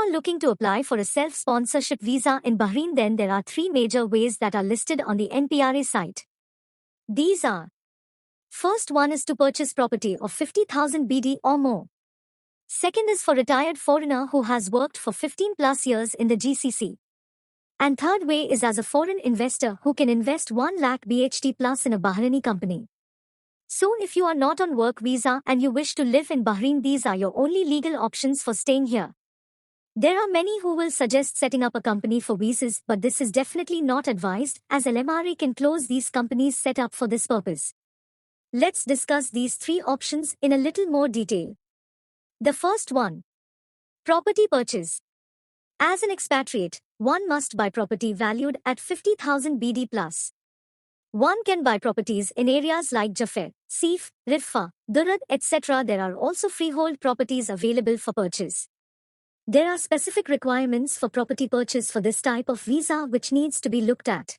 are looking to apply for a self-sponsorship visa in Bahrain, then there are three major ways that are listed on the NPRA site. These are: first one is to purchase property of 50,000 BD or more. Second is for retired foreigner who has worked for 15 plus years in the GCC. And third way is as a foreign investor who can invest 1 lakh BHT plus in a Bahraini company. So if you are not on work visa and you wish to live in Bahrain, these are your only legal options for staying here. There are many who will suggest setting up a company for visas, but this is definitely not advised, as NPRA can close these companies set up for this purpose. Let's discuss these three options in a little more detail. The first one: property purchase. As an expatriate, one must buy property valued at 50,000 BD plus. One can buy properties in areas like Jaffer, Sif, Riffa, Durrad, etc. There are also freehold properties available for purchase. There are specific requirements for property purchase for this type of visa which needs to be looked at.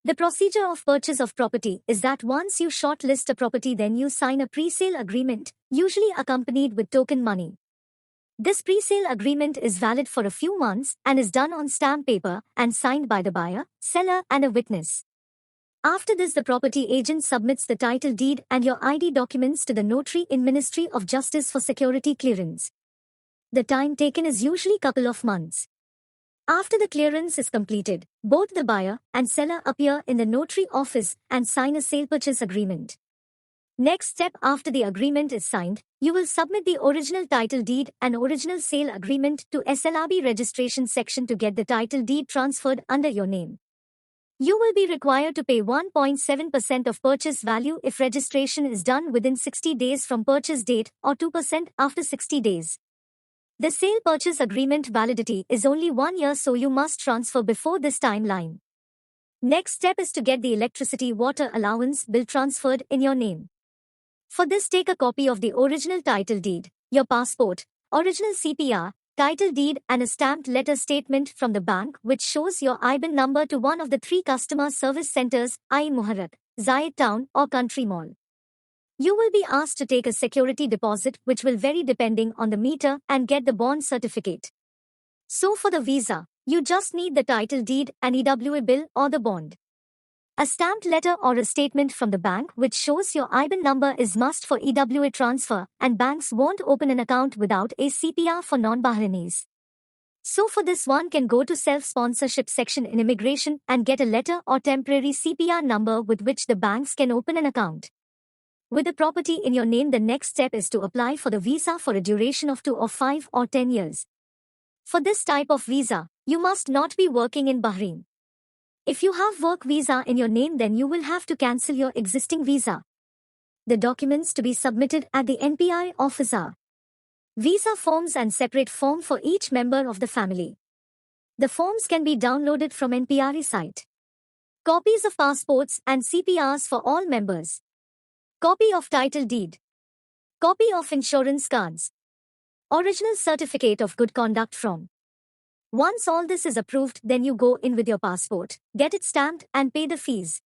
The procedure of purchase of property is that once you shortlist a property, then you sign a pre-sale agreement, usually accompanied with token money. This pre-sale agreement is valid for a few months and is done on stamp paper and signed by the buyer, seller and a witness. After this, the property agent submits the title deed and your ID documents to the notary in Ministry of Justice for security clearance. The time taken is usually couple of months. After the clearance is completed, both the buyer and seller appear in the notary office and sign a sale purchase agreement. Next step, after the agreement is signed, you will submit the original title deed and original sale agreement to SLRB registration section to get the title deed transferred under your name. You will be required to pay 1.7% of purchase value if registration is done within 60 days from purchase date or 2% after 60 days. The sale purchase agreement validity is only 1 year, so you must transfer before this timeline. Next step is to get the electricity water allowance bill transferred in your name. For this, take a copy of the original title deed, your passport, original CPR, title deed and a stamped letter statement from the bank which shows your IBAN number to one of the 3 customer service centers, i.e. Muharrak, Zayed Town or Country Mall. You will be asked to take a security deposit which will vary depending on the meter and get the bond certificate. So for the visa, you just need the title deed, an EWA bill or the bond. A stamped letter or a statement from the bank which shows your IBAN number is must for EWA transfer, and banks won't open an account without a CPR for non-Bahrainis. So for this, one can go to self-sponsorship section in immigration and get a letter or temporary CPR number with which the banks can open an account. With the property in your name, the next step is to apply for the visa for a duration of 2 or 5 or 10 years. For this type of visa, you must not be working in Bahrain. If you have work visa in your name, then you will have to cancel your existing visa. The documents to be submitted at the NPRA office are: visa forms and separate form for each member of the family. The forms can be downloaded from NPRA site. Copies of passports and CPRs for all members. Copy of title deed. Copy of insurance cards. Original certificate of good conduct from. Once all this is approved, then you go in with your passport, get it stamped and pay the fees.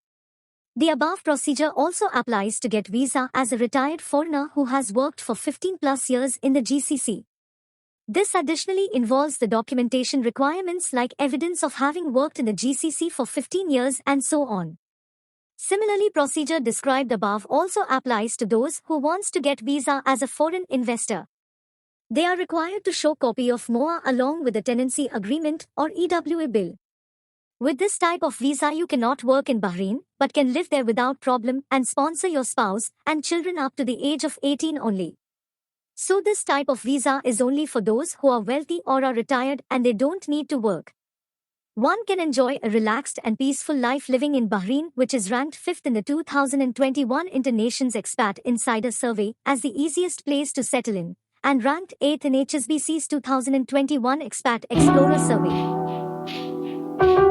The above procedure also applies to get visa as a retired foreigner who has worked for 15 plus years in the GCC. This additionally involves the documentation requirements like evidence of having worked in the GCC for 15 years and so on. Similarly, procedure described above also applies to those who wants to get visa as a foreign investor. They are required to show copy of MOA along with the tenancy agreement or EWA bill. With this type of visa, you cannot work in Bahrain, but can live there without problem and sponsor your spouse and children up to the age of 18 only. So this type of visa is only for those who are wealthy or are retired and they don't need to work. One can enjoy a relaxed and peaceful life living in Bahrain, which is ranked 5th in the 2021 Internations Expat Insider Survey as the easiest place to settle in, and ranked 8th in HSBC's 2021 Expat Explorer Survey.